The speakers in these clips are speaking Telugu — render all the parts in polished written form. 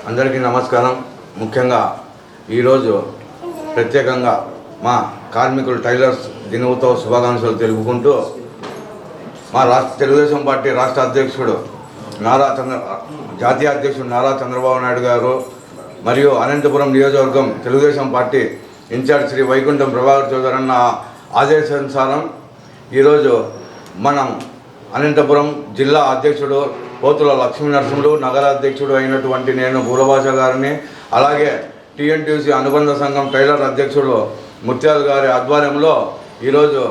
అందరికీ నమస్కారం. ముఖ్యంగా ఈరోజు ప్రత్యేకంగా మా కార్మికులు టైలర్స్ దినోత్సవ శుభాకాంక్షలు తెలుపుకుంటూ మా తెలుగుదేశం పార్టీ రాష్ట్ర అధ్యక్షుడు జాతీయ అధ్యక్షుడు నారా చంద్రబాబు నాయుడు గారు మరియు అనంతపురం నియోజకవర్గం తెలుగుదేశం పార్టీ ఇన్ఛార్జ్ శ్రీ వైకుంఠం ప్రభాకర్ చౌదరి అన్న ఆదేశానుసారం ఈరోజు మనం అనంతపురం జిల్లా అధ్యక్షుడు పోతుల లక్ష్మీ నరసింహుడు, నగర అధ్యక్షుడు అయినటువంటి నేను పూలభాష గారిని, అలాగే టీఎన్టీయూసీ అనుబంధ సంఘం టైలర్ అధ్యక్షుడు ముత్యాల గారి ఆధ్వర్యంలో ఈరోజు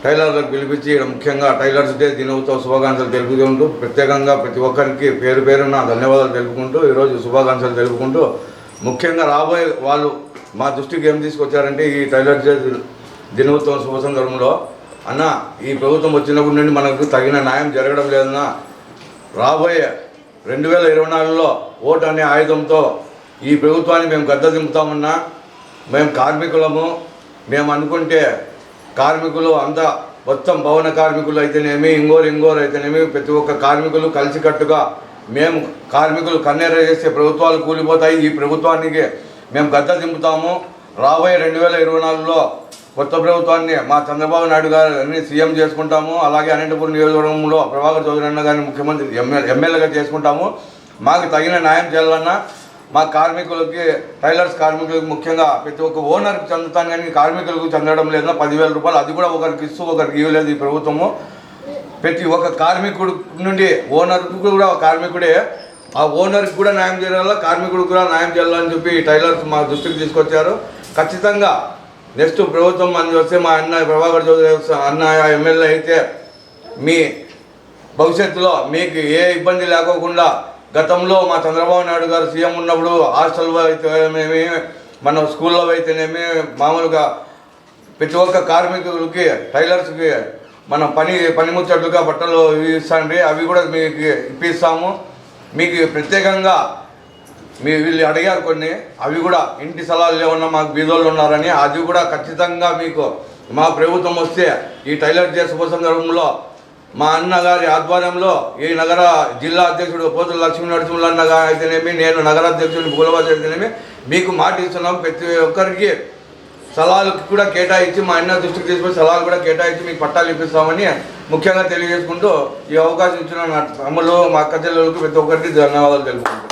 టైలర్లకు పిలిపించి ముఖ్యంగా టైలర్స్ డే దినోత్సవ శుభాకాంక్షలు తెలుపుకుంటూ ప్రత్యేకంగా ప్రతి ఒక్కరికి పేరు పేరున ధన్యవాదాలు తెలుపుకుంటూ ఈరోజు శుభాకాంక్షలు తెలుపుకుంటూ ముఖ్యంగా రాబోయే వాళ్ళు మా దృష్టికి ఏం తీసుకొచ్చారంటే ఈ టైలర్స్ డే దినోత్సవం శుభ సందర్భంలో అన్న ఈ ప్రభుత్వం వచ్చినప్పటి నుండి మనకు తగిన న్యాయం జరగడం లేదన్నా, రాబోయే 2024లో ఓటు అనే ఆయుధంతో ఈ ప్రభుత్వాన్ని మేము గద్ద దింపుతామన్నా, మేము కార్మికులము, మేము అనుకుంటే కార్మికులు అంతా మొత్తం భవన కార్మికులు అయితేనేమి ఇంగోరు అయితేనేమి ప్రతి ఒక్క కార్మికులు కలిసికట్టుగా మేము కార్మికులు కన్నెర చేసే ప్రభుత్వాలు కూలిపోతాయి, ఈ ప్రభుత్వానికి మేము గద్ద దింపుతాము. రాబోయే 2024లో కొత్త ప్రభుత్వాన్ని మా చంద్రబాబు నాయుడు గారిని సీఎం చేసుకుంటాము. అలాగే అనంతపురం నియోజకవర్గంలో ప్రభాకర్ చౌదరి అన్న గారిని ముఖ్యమంత్రి ఎమ్మెల్యేగా చేసుకుంటాము. మాకు తగిన న్యాయం చేయాలన్నా మా కార్మికులకి టైలర్స్ కార్మికులకు ముఖ్యంగా ప్రతి ఒక్క ఓనర్కి చెందుతాను కానీ కార్మికులకు చెందడం లేదన్నా 10,000 రూపాయలు అది కూడా ఒకరికి ఇస్తూ ఒకరికి ఇవ్వలేదు ఈ ప్రభుత్వము. ప్రతి ఒక్క కార్మికుడు నుండి ఓనర్కి కూడా కార్మికుడే, ఆ ఓనర్కి కూడా న్యాయం చేయాలా, కార్మికుడికి కూడా న్యాయం చేయాలని చెప్పి టైలర్స్ మా దృష్టికి తీసుకొచ్చారు. ఖచ్చితంగా నెక్స్ట్ ప్రభుత్వం మనం వస్తే మా అన్న ప్రభాకర్ చౌదరి అన్న ఎమ్మెల్యే అయితే మీ భవిష్యత్తులో మీకు ఏ ఇబ్బంది లేకోకుండా గతంలో మా చంద్రబాబు నాయుడు గారు సీఎం ఉన్నప్పుడు హాస్టల్లో అయితేనేమి మన స్కూల్లో అయితేనేమి మామూలుగా ప్రతి ఒక్క కార్మికులకి టైలర్స్కి మనం పనిముచ్చట్లుగా బట్టలు ఇస్తాండి, అవి కూడా మీకు ఇప్పిస్తాము. మీకు ప్రత్యేకంగా వీళ్ళు అడిగారు కొన్ని, అవి కూడా ఇంటి స్థలాలు లేవన్నా మాకు బీదోళ్ళు ఉన్నారని, అది కూడా ఖచ్చితంగా మీకు మా ప్రభుత్వం వస్తే ఈ టైలర్ డే శుభ సందర్భంలో మా అన్నగారి ఆధ్వర్యంలో ఈ నగర జిల్లా అధ్యక్షుడు పోతుల లక్ష్మీ నరసింహులు అన్నగా అయితేనేమి, నేను నగర అధ్యక్షుడిని పూలభాష అయితేనేమి మీకు మాట ఇస్తున్నాం. ప్రతి ఒక్కరికి స్థలాలకు కూడా కేటాయించి మా అన్న దృష్టికి తీసుకొని స్థలాలు కూడా కేటాయించి మీకు పట్టాలు ఇప్పిస్తామని ముఖ్యంగా తెలియజేసుకుంటూ ఈ అవకాశం ఇచ్చిన నా తమ్ముళ్ళు మా అక్క చెల్లెలకు ప్రతి ఒక్కరికి ధన్యవాదాలు తెలుపుకుంటున్నాను.